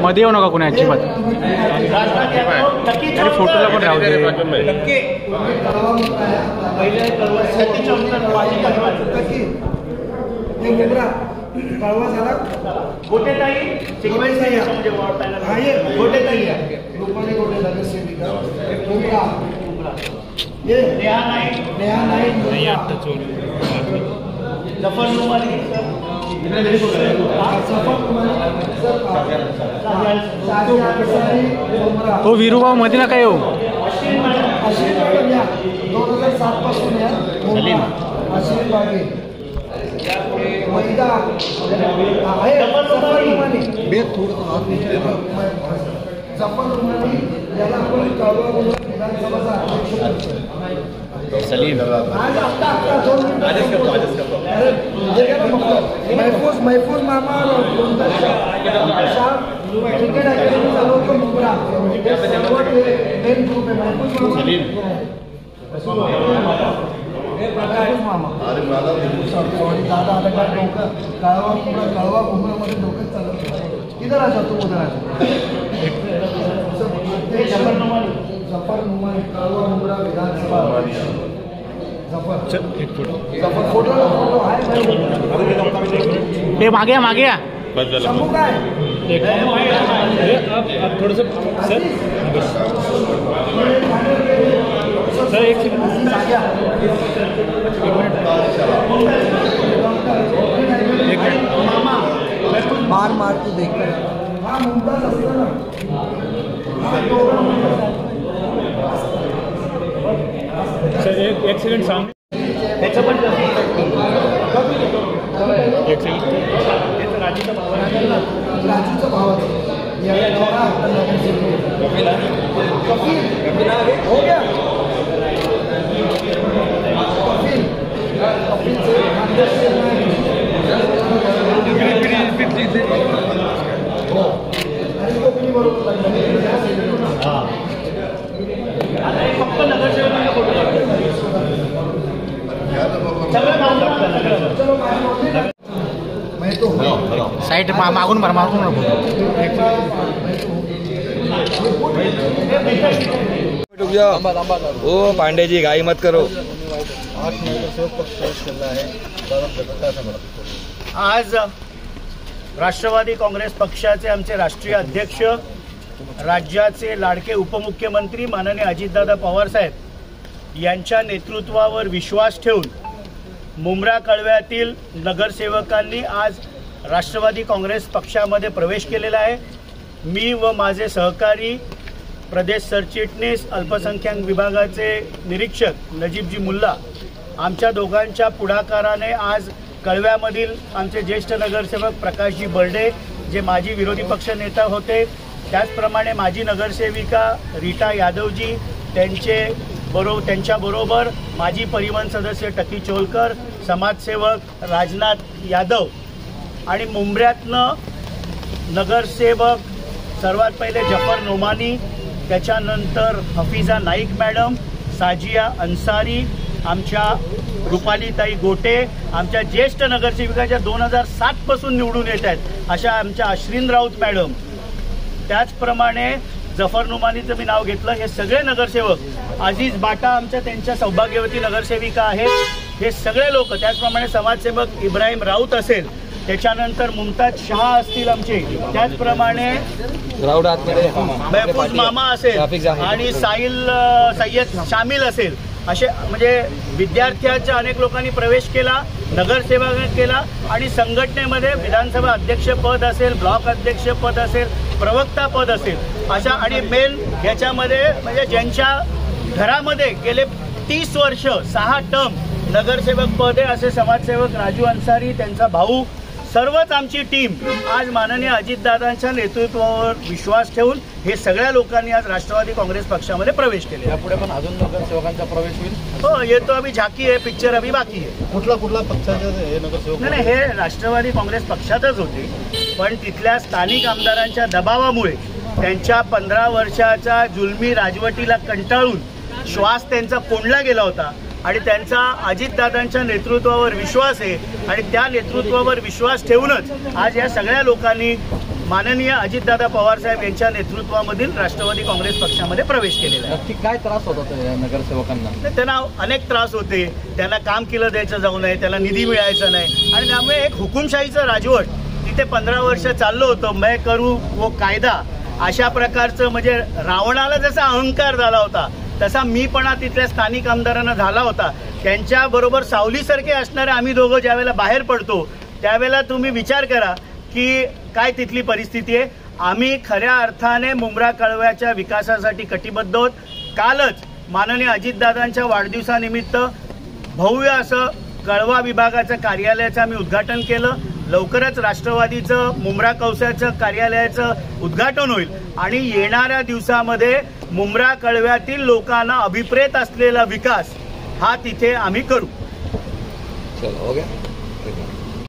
मध्ये येऊ नका कोणी अजिबात. अरे फोटोला पण राहू दे. कळवा झाला गोटेताई चिकबाईताई म्हणजे आहे गोटेताई आहे लोकांनी गोटे नगरसेविका मुंब्रा ये नेहा नाही जफर नुमानी तो वीरूभाऊ मध्ये नका येऊ. 2007 पासून या अश्विन बागे महिला आहे जफर नुमानी याला आपण कळवा विधानसभेचा अध्यक्ष सलीम महफूज मामा क्रिकेट अकॅडमी चालवतो मुंब्रा मेन ग्रुप आहे महफूज मामा दादा आता काय डोकं कळवा मुंब्रामध्ये डोकं चालवतो. इधर आ जातो उधर आ जफर नुमानी कळवा मुंब्रा विधानसभा जफर फोटो ते मागे मागे या. थोडस सर एक मार मार तू देख हा मुमताज असतो ना सर एक सेकंड सांग त्याचं पण एक सेकंड राजूचा भाव हो गया साइड मागून भर मागून ओ पांडे जी गाई मत करो. आज राष्ट्रवादी काँग्रेस पक्षाचे आमचे राष्ट्रीय अध्यक्ष राज्याचे लाडके उपमुख्यमंत्री माननीय अजितदादा पवार साहेब यांच्या नेतृत्वावर विश्वास ठेवून मुंब्रा कळव्यातील नगरसेवकांनी आज राष्ट्रवादी काँग्रेस पक्षामध्ये प्रवेश केलेला आहे. मी व माझे सहकारी प्रदेश सरचिटणीस अल्पसंख्याक विभागाचे निरीक्षक नजीबजी मुल्ला आमच्या दोघांच्या पुढाकाराने आज कळव्यामधील आमचे ज्येष्ठ नगरसेवक प्रकाशजी बर्डे जे माजी विरोधी पक्ष नेता होते, त्याचप्रमाणे माजी नगरसेविका रीटा यादवजी त्यांच्याबरोबर माजी परिवहन सदस्य टकी चोलकर, समाजसेवक राजनाथ यादव आणि मुंब्र्यातनं नगरसेवक सर्वात पहिले जफर नोमानी, त्याच्यानंतर हफीजा नाईक मॅडम, साजिया अन्सारी, आमच्या रुपालीताई गोटे, आमच्या ज्येष्ठ नगरसेविकाच्या 2007 पासून निवडून येत आहेत अशा आमच्या अश्विन राऊत मॅडम, त्याचप्रमाणे जफर नुमानीचं मी नाव घेतलं. हे सगळे नगरसेवक, अजीज बाटा आमच्या त्यांच्या सौभाग्यवती नगरसेविका आहेत, हे सगळे लोक, त्याचप्रमाणे समाजसेवक इब्राहिम राऊत असेल, त्याच्यानंतर मुमताज शहा असतील आमचे, त्याचप्रमाणे महफूज मामा असेल आणि सय्यद शामिल असेल, असे म्हणजे विद्यार्थ्यांच्या अनेक लोकांनी प्रवेश केला, नगरसेवक केला आणि संघटनेमध्ये विधानसभा अध्यक्षपद असेल, ब्लॉक अध्यक्षपद असेल, प्रवक्ता पद असेल अशा आणि मेन याच्यामध्ये म्हणजे ज्यांच्या घरामध्ये गेले 30 वर्ष 6 टर्म नगरसेवक पद आहे असे समाजसेवक राजू अन्सारी, त्यांचा भाऊ, सर्वच आमची टीम आज माननीय अजितदादांच्या नेतृत्वावर विश्वास ठेवून हे सगळ्या लोकांनी आज राष्ट्रवादी काँग्रेस पक्षामध्ये प्रवेश केले. यापुढे पण अजून नगरसेवकांचा प्रवेश होईल? हो, येतो अभी झाकी आहे, पिक्चर अभी बाकी आहे. कुठला पक्षाचे हे नगरसेवक? नाही, हे राष्ट्रवादी काँग्रेस पक्षातच होते, पण तिथल्या स्थानिक आमदारांच्या दबावामुळे त्यांच्या 15 वर्षाच्या जुलमी राजवटीला कंटाळून श्वास त्यांचा कोंडला गेला होता आणि त्यांचा अजितदादांच्या नेतृत्वावर विश्वास आहे आणि त्या नेतृत्वावर विश्वास ठेवूनच आज या सगळ्या लोकांनी माननीय अजितदादा पवारसाहेब यांच्या नेतृत्वामधील राष्ट्रवादी काँग्रेस पक्षामध्ये प्रवेश केलेला आहे. नक्की काय त्रास होता त्या नगरसेवकांना? त्यांना अनेक त्रास होते, त्यांना काम केलं द्यायचं जाऊ नये, त्याला निधी मिळायचा नाही आणि त्यामुळे एक हुकुमशाहीचं राजवट तिथे 15 वर्ष चाललं होतं. मैं करू वो कायदा अशा प्रकारचं, म्हणजे रावणाला जसा अहंकार झाला होता तसा मीपणा तिथल्या स्थानिक आमदारांना झाला होता. त्यांच्याबरोबर सावलीसारखे असणारे आम्ही दोघं ज्यावेळेला बाहेर पडतो त्यावेळेला तुम्ही विचार करा की काय तिथली परिस्थिती आहे. आम्ही खऱ्या अर्थाने मुंब्रा कळव्याच्या विकासासाठी कटिबद्ध आहोत. कालच माननीय अजितदादांच्या वाढदिवसानिमित्त भव्य असं कळवा विभागाचं कार्यालयाचं आम्ही उद्घाटन केलं. लवकरच राष्ट्रवादीचं मुंब्रा कौसाचं कार्यालयाचं उद्घाटन होईल आणि येणाऱ्या दिवसामध्ये मुंब्रा कळव्यातील लोकांना अभिप्रेत असलेला विकास हा तिथे आम्ही करू. चलो हो गया.